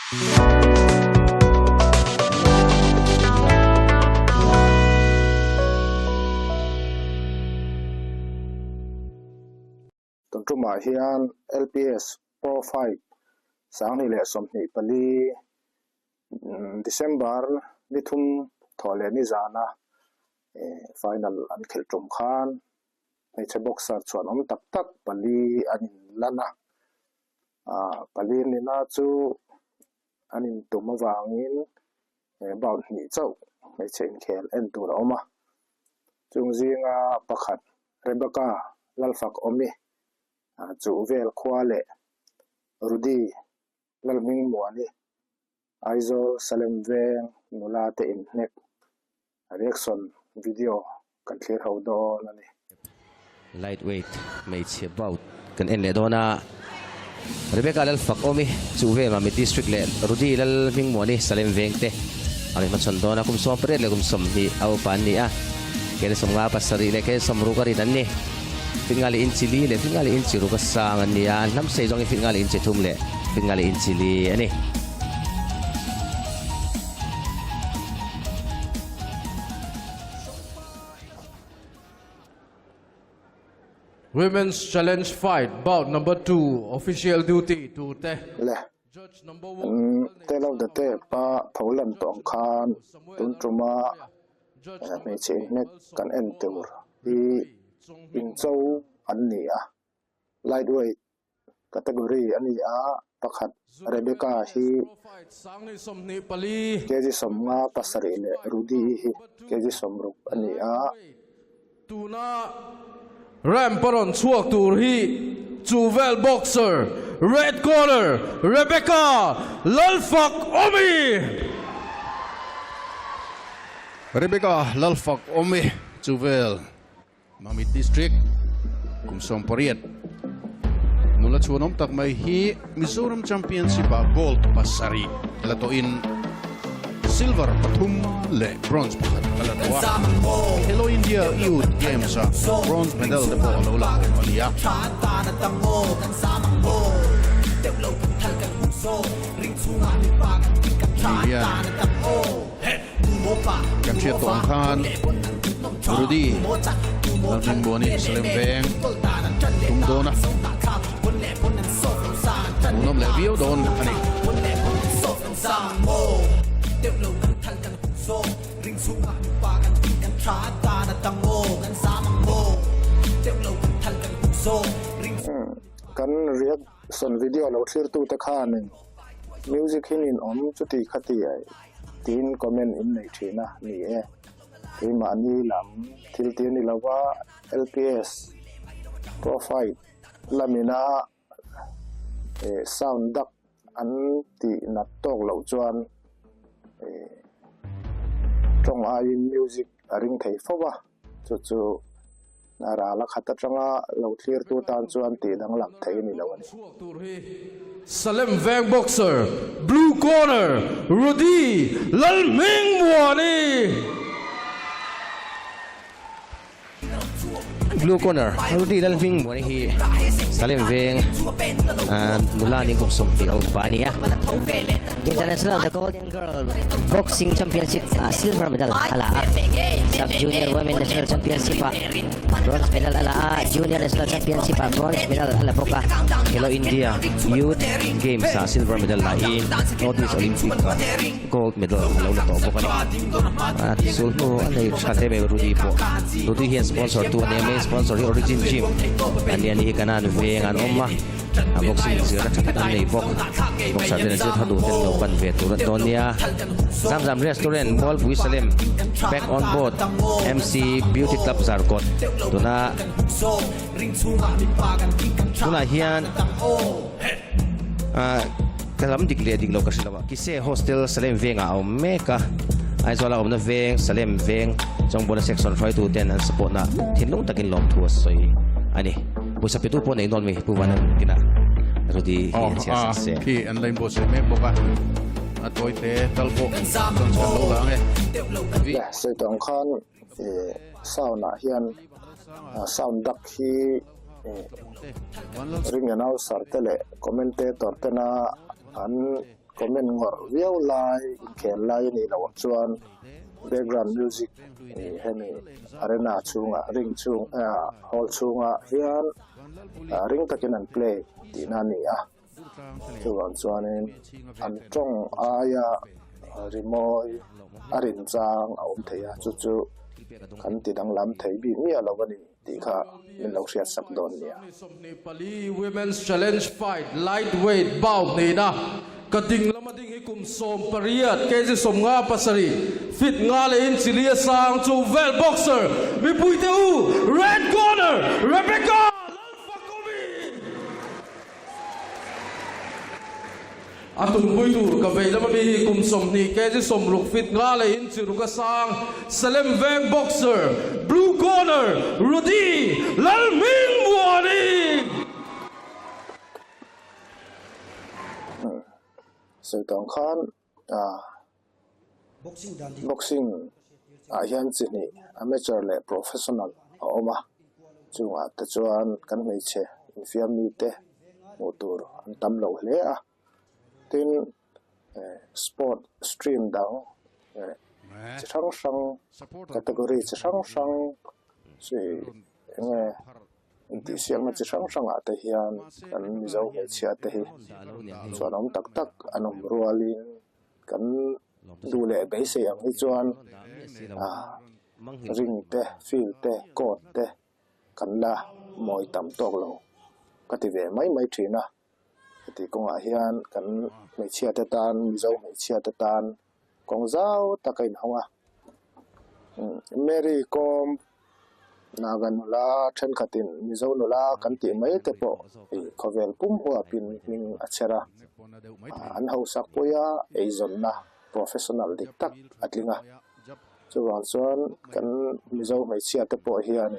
Tuma hian LPS Profight sang ni le som ni pali December ni thum thole ni zana final an khel tum khan Hmeichhe boxer chuan tak tak pali anin lana pali ni na chu anin tuma wangin baut ni chau Hmeichhe khel en tur oma chung zinga pakhat Rebecca Lalfakawmi chu vel khwale Rudy Lalhmingmuani aizo salem veng nula te in nek reaction video kan clear how do nani lightweight Hmeichhe bout kan en le dona Rebecca Lalfakawmi chu ve ma mi district le Rudy Lalhmingmuani salem veng te ani ma chon dona kum som pre le kum som hi au pan ni a ke som nga pasari le ke som ru kari dan ni fingali in chili le fingali in chiru ka sangan niya nam sei jong fingali in chethum le fingali in chili ani Women's Challenge Fight bout number 2 official duty to te judge number 1 te lo de te pa tholan tong khan tun truma Hmeichhe nek kan en tur hi in châu an ni a lightweight category ani a pakhat Rebecca hi keji somnga pasari le Rudy hi keji somruk ani a tuna ramparon chuak tur hi chuvel boxer red corner Rebecca Lalfakawmi chuvel Mami District kumsom pariat mula chuanom tak mai hi Mizoram Championship gold pasari lato in silver pathum le bronze pakhat alatwa Hello India Youth Games bronze medal de ball lola alia kan chia tong khan Rudy Lalhmingmuani salem veng tum dona unom le vio don ani kan react son video lo clear tu ta khan music hinin om chuti khati ai tin comment in nei thina ni e cái mà ni làm thiếu tiền đi là qua LPS Profight là mình sound duck anh thì nát tóc lâu chuan trong ai music ring thấy phô ba chú ra là khát trong lâu clear tu tan chuan thì đang làm thấy ni lâu anh Salem Veng boxer blue corner Rudy Lalhmingmuani blue corner Rudy Lalhmingmuani hi salem veng mula ni kum som ti au pania International the Golden Girl Boxing Championship silver medal ala Sub Junior Women National Championship bronze medal ala Junior National Championship bronze medal ala boka Hello India Youth Games silver medal la in Northeast Olympic gold medal lo na to boka ni sulmo anay chate be Rudy hi sponsor tu ne main sponsor Origin Gym ani kanan veng an omma boxing zira thatan nei bok boxer den zira thadu ten lo ban ve tur donia zam restaurant mall pui salem back on board MC beauty club zarkot tuna hian kalam dikle diklo kasilawa kise hostel salem venga au meka aizola omna veng salem veng trong bona section 5 to 10 and support na thinlong takin lom thuas soi ani busa pitu po nei non mi puwanan kina Rudy hian se ki online bo se me boka atoi te talpo ton kan lo lang ya se tong khan sound na hian sound duck hi ring announcer tele commentator tena an comment ngor viau lai in khel lai ni lo chuan background music hemi arena chunga ring chung hall chunga hian ring takin an play ti na ni a chuan chuanin an tong aya rimoi arin chang a theia chu kan ti dang lam thei bi mi alo bani ti kha min lo hriat sak don nia Women's Challenge Fight lightweight bout ni na kading lamading hi kum som pariat kezi som nga pasari fit nga le in chilia sang chu well boxer mi puite u red corner Rebecca Lalfakawmi atun puitu ka ve lamami hi kum som ni kezi som luk fit nga le in chiruka sang salem veng boxer blue corner Rudy Lalhmingmuani so tong khan boxing hian chi ni amateur le professional oma chunga ta chuan kan Hmeichhe infiam mi te motor an tam lo hle a tin sport stream dang chang sang category chang sang si nge ti siang ma chang sang ata hian kan mi zo Hmeichhe ata hi chuan tak tak anom rualin kan du le be se ang hi chuan ring te field te court te kan la moi tam tok lo ka ti ve mai thina ti kong a hian kan Hmeichhe te tan mi zo Hmeichhe te tan kong zau takai hawa Mary kom nagan la then khatin mi zo no la kan ti mai te po khovel pum hua pin ning achera an ho sak poya eizon na professional dik tak atlinga chuan chuan kan mi zo Hmeichhe te po hian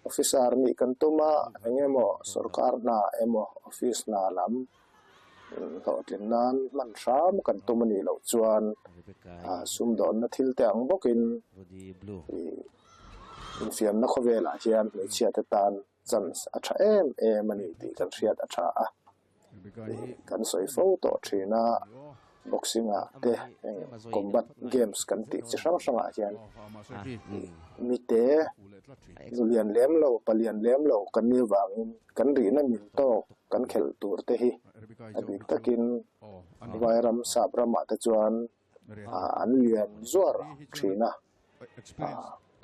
officer ni kan tuma engemo sarkar na emo office na lam ho tinnan man ram kan tumani lo chuan sum don na thil te ang bokin infiam na khowela hian Hmeichhe te tan chan atha em ani ti kan hriat atha a kan soi photo thina boxing te combat games kan ti chang sang a hian mi te zulian lem lo palian lem lo kan ni wangin kan ri na min to kan khel tur te hi abik takin vairam sabrama te chuan an lian zuar thina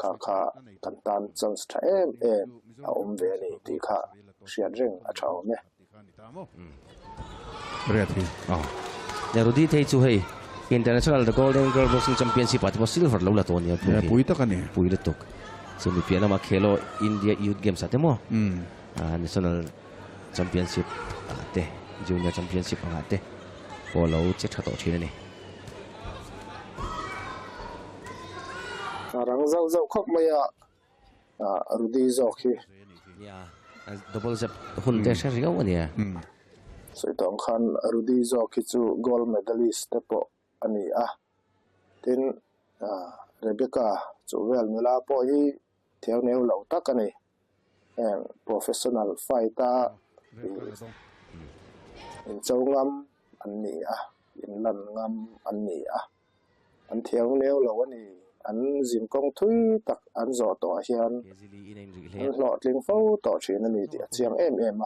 kha kan tan chance tha em a ve ni ti kha hriat reng a thau me nhà Rudy thấy chú hay international the golden girl boxing championship at silver lâu là tuần này pui ta kani pui lutuk so mi piano mà khelo India Youth Games ate mo national championship ate junior championship ate polo che tha to thina ni rang zau khok maya Rudy zawk hi ya double zap hun te sha riau ani so tong khan Rudy zawk hi chu gold medalist te po ani tin Rebecca chu wel mila po hi theo neu lo tak ani professional fighter in chawngam ani in lan ngam ani an theo neu lo ani an zim kong thui tak an zo to hian an lo tling fo to thin ani ti chiang em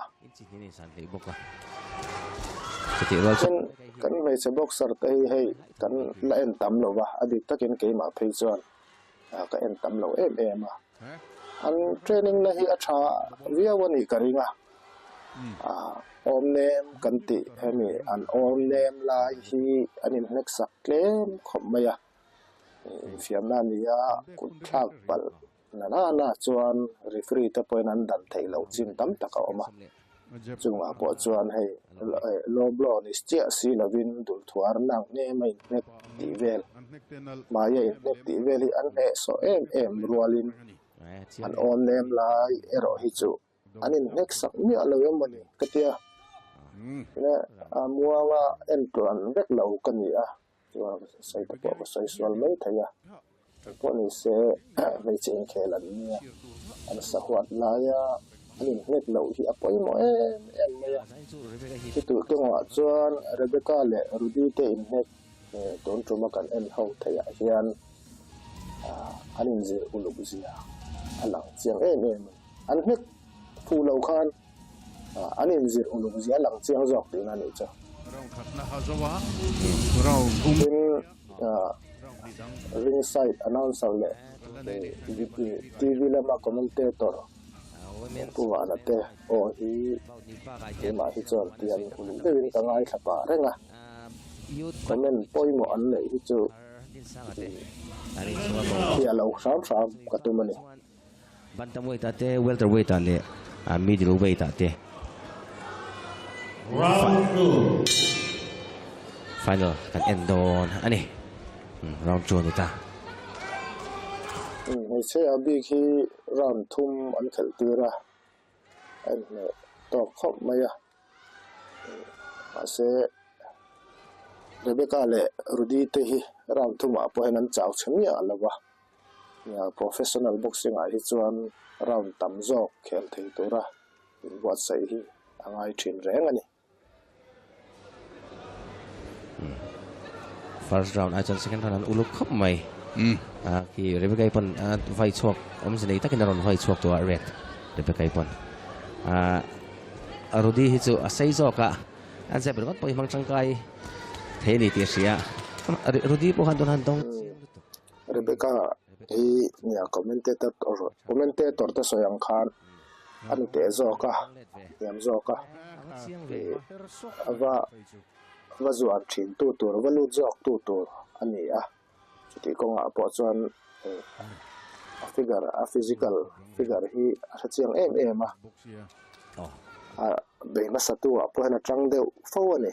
kan Hmeichhe boxer te hei kan la en tam lo wa adik takin ke ma phei chuan ka en tam lo em an training na hi atha viawani karinga om nem kan ti hemi an om nem lai hi anin nek sak klem khom maya fiam na nia kun thak pal na chuan referee te point an dan thei lo chin tam taka oma chunga po chuan hei low blow ni chia si lovin dul thuar nang ne mai nek ti vel ma ye nek ti vel hi an he so em rualin an on nem lai ero hi chu anin nek sak mi alo yamani katia ne amuwa en plan vek lo kania sai ta po sai swal mai thaya po ni se mai chen khelan ni an sahwat la ya anh in hết lâu thì apoi mo em mày cái tụ cái ngõ chuan Rebecca lệ Rudy te in hết tốn trộmกันem hậu thầy hiền anh in gì ulu gì anh lặng chiang em anh hết phụ lâu khan anh in gì ulu gì anh lặng chiang dọc thì là này chứ ringside announcer lệ TV lama commentator ku wa na te o hi ke ma hi chon tian ulu de ka ngai thapa renga comment poi mo an le hi chu ya lo sam ka tu mani bantamweight ate welterweight ale middleweight ate final kan endon ani round 2 ni ta Hmeichhe abi khi round thum an khel tira an to khop maya ase Rebecca le Rudy te hi round thum a po an chau chhemia lawa ya professional boxing a hi chuan round tam zawk khel thei tura wa sai hi angai thin reng ani first round ajan second round an uluk khop mai khi Rebecca ipon vai chuak omjinei takin ron vai chuak to red Rebecca ipon Rudy hi chu asai zoka an se bergot poi mang changkai theli ti sia Rudy po han dong Rebecca hi nia commentator ta soyang khan an te zoka yam zoka ava zuan thin tu tur valu zok tu tur ani ti ko nga po chuan a physical figure hi a chiang em be ma satu a po na tang deu fo ani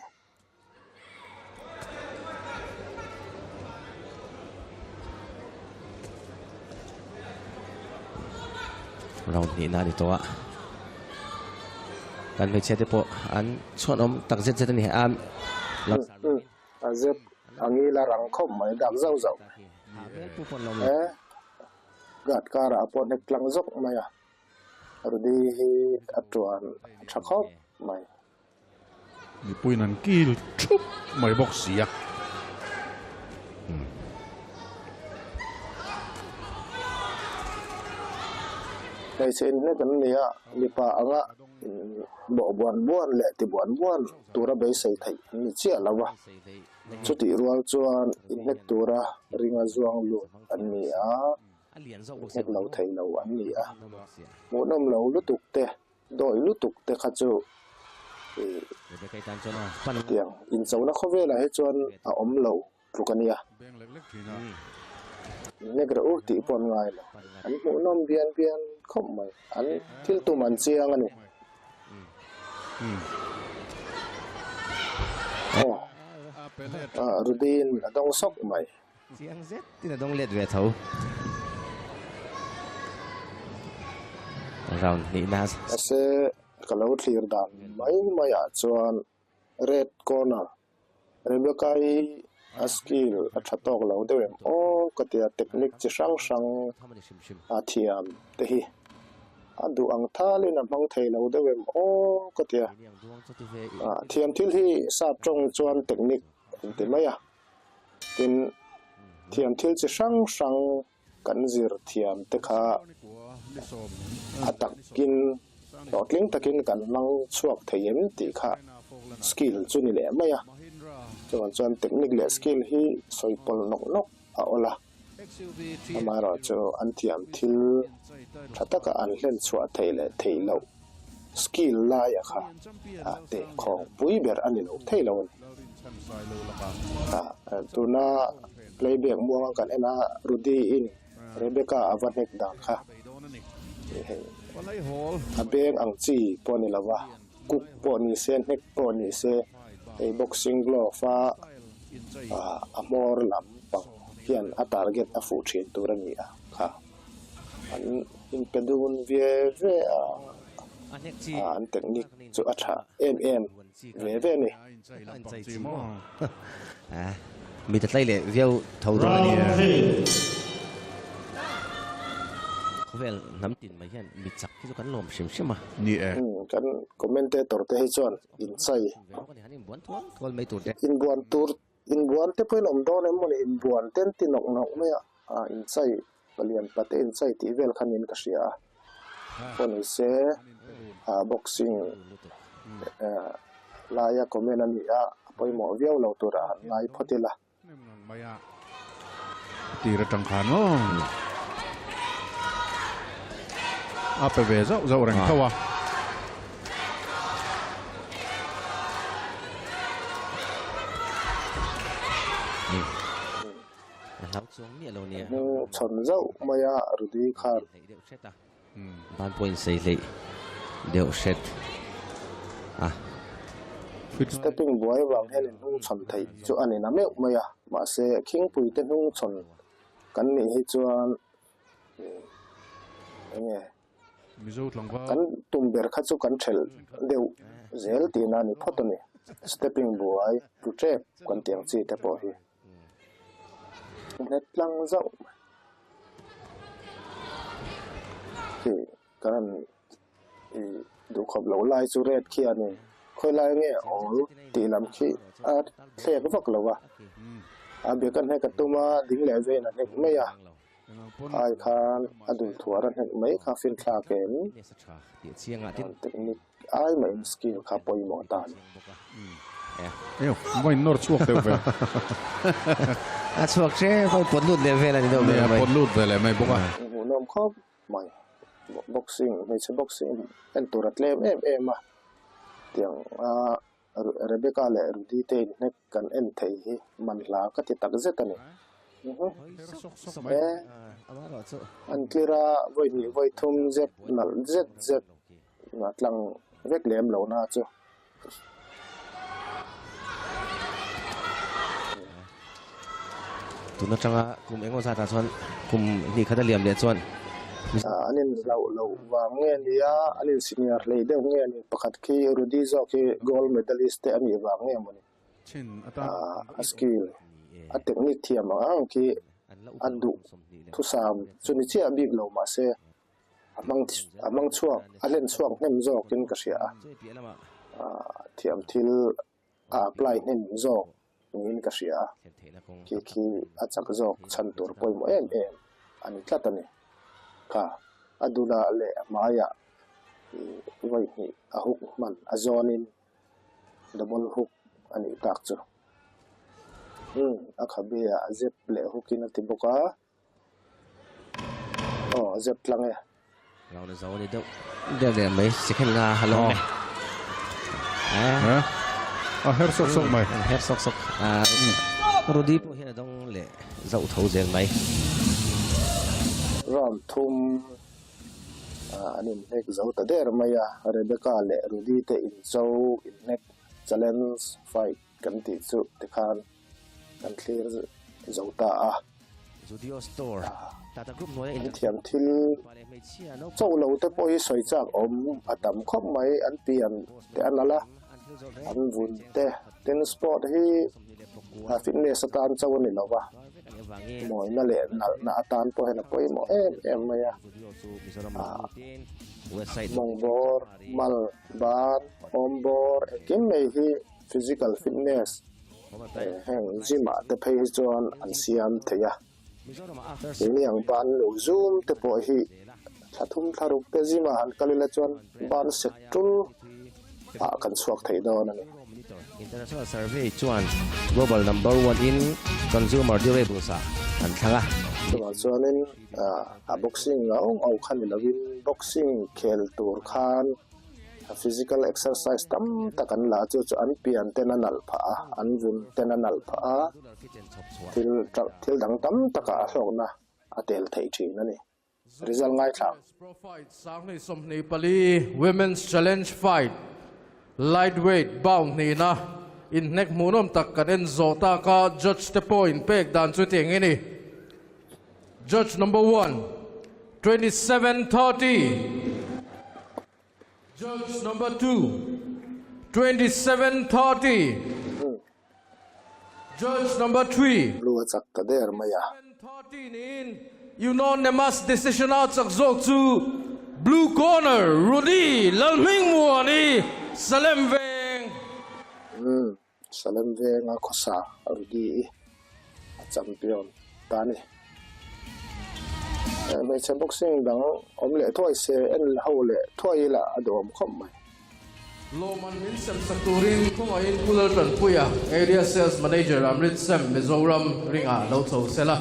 round ni na ni to kan Hmeichhe te po an chon om tak zet zet ni zet angi la rang khom mai dak zau gat kara apon nek tlang zok maya Rudy hi atuan thakop mai ni puinan kil thup mai boxia kai chen ne kan nia lipa anga bo buan le ti buan tura be sei thai ni chia lawa chuti rual chuan in het tura ringa zuang lu ani het lo thai lo ani hmuhnawm lo lutuk te doi lutuk te kha chu tiang in chona khowela he chuan a om lo trukania negra urti pon ngai la an hmuhnawm bian khom mai an thil tu man chiang ani Rudy adong sok mai chiang zet tin adong let ve thau round ni na ase kalau clear dan mai chuan red corner Rebecca a skill a thatok lo deuem katia technique chi sang a thiam te hi adu ang thalin a mang thei lo deuem katia thiam thil hi sap trong chuan technique te maya tin thiam thil chi sang kan zir thiam te kha atakin lotling takin kan mang chuak theim ti kha skill chuni le maya chuan technique le skill hi soipol nok a ola amara chu an thiam thil thataka an hlen chua theilo skill la ya kha te khong pui ber ani lo theilo tuna playback muang kan ena Rudy in Rebecca avanek dan kha abeng ang chi poni lawa kuk poni sen hek poni se boxing glove fa amor lam pang hian a target a fu thin turani kha an in pedun ve an technique chu a tha em ve ni mi ta tlai le viau thau do ani vel nam tin mai hian mi chak ki chu kan lom sim sim a ni e kan commentator te hi chuan in sai hanin buan tuang kol mai tur de in buan te point om don em moni in buan ten ti nok nok me a in sai palian pate in sai ti vel khan in ka sia poni se boxing laya comment ani a poimo viau lo tura ngai photila maya tira tang khan o apa ve zau rang thawa lau chung ni lo nia chon zau maya Rudy khan deu set a ban point sei lei deu set a stepping boy wang helen hung chon thei chu ani na me maya ma se king pui te hung chon kan ni hi chuan nge mizo tlangwa kan tumber kha chu kan thel deu zel ti na ni photoni stepping boy to trap kan tiang chi te po hi net lang zau ki kan du khop lo lai chu red khi ani khoi lai nge all ti lam khi a hle ko vak lo wa a be kan he ka tuma ding le ve na he me ya ai khan adul thuaran he mai kha fin thla ken ne sa tha ti chianga tin technique ai mai skill kha poi mo ta eo moi nor chuak te ve a chuak che koi podlut level ani do me podlut vele mai boka hmuhnawm khop mai boxing Hmeichhe boxing en turat lem em a tiang Rebecca le Rudy te nek kan en thei hi man hla ka ti tak zet ani amaro chu an kira voi ni voi thum zet nal zet na tlang vek lem lo na chu tuna changa kum engo sa ta chuan kum ni khada liam le chuan anin lo wa nge nia anin senior le de nge ni pakhat ki Rudy zawk ki gold medalist te ani wa nge moni chin ata a skill a technique thiam ang ki adu thu sam chuni chi abi lo ma se amang chuak alen chuak nem zawk kin ka sia thiam thil a apply nem zawk nin ka sia ki achak zawk chan tur poi mo em ani tlatani ka adula le maya voi ni a hook man a zonin double hook ani tak chu a khabia a zep le hookin ati boka zep tlang e lao na zaw ni do de mai second nga halong me a her sok mai her sok Rudy po hian dong le zau thau zel mai ram thum anin nek zau ta der maya Rebecca le Rudy te in zo in nek Challange Fight kan ti chu te khan kan clear zau ta studio store tata group noi in thiam thil zo lo te po hi soi chak om atam khop mai an pian te anala an vun te ten sport hi fitness atan chaw ni lawa moi na le na atan po hena poi mo em maya website mongbor mal ban ombor kim mai hi physical fitness heng gym te phei chuan an siam theya ini yang ban lo zoom te po hi thathum tharuk te gym an kalila chuan ban sektul kan suak thei don ani international survey chuan global number 1 in consumer durable sa an thanga chuan in a boxing au khan lawin boxing khel tur khan physical exercise tam takan la chu an pian tenanal pha an vun tenanal pha til dang tam taka hlokna atel thei thin ani result ngai thang Profight sang ni som ni pali women's challenge fight lightweight bound ni na in nek hmuhnawm tak kan en zota ka judge the point pek dan chu ting ini judge number 1 27-30 judge number 2 27-30 judge number 3 lu chak ta der maya 30 in unanimous decision out chak zawk chu blue corner Rudy Lalhmingmuani salem veng salem veng a khosa Rudy champion tani Hmeichhe boxing dang omle thoi se en hole thoi la adom khom mai Loman min sem sakturin kung ayin kulal kan puya area sales manager Amrit Sem Mizoram ringa lo tho sela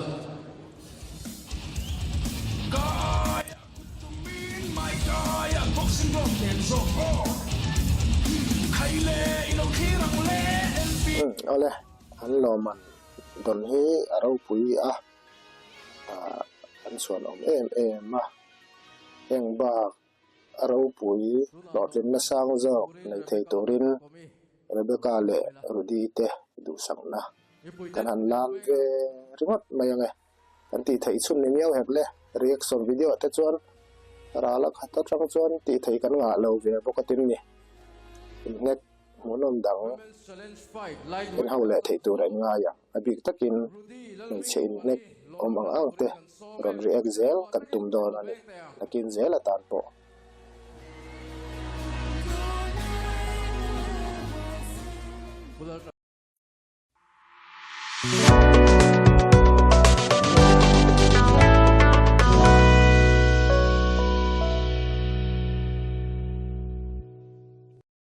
ole an loman don hi arau pui a an suan om ma eng ba arau pui lotlim na sang zawk nei thei turin Rebecca le Rudy te du sang na kan han lam ve ringot mayange kan ti thei chun ni miau hek le reaction video te chuan ralak hata tang chuan ti thei kan nga lo ve bokatin ni net hmuhnawm dang in haule thei tur ai nga ya abik takin Hmeichhe in net om ang te ron react zel kan tum don ani lakin zel atan po kulal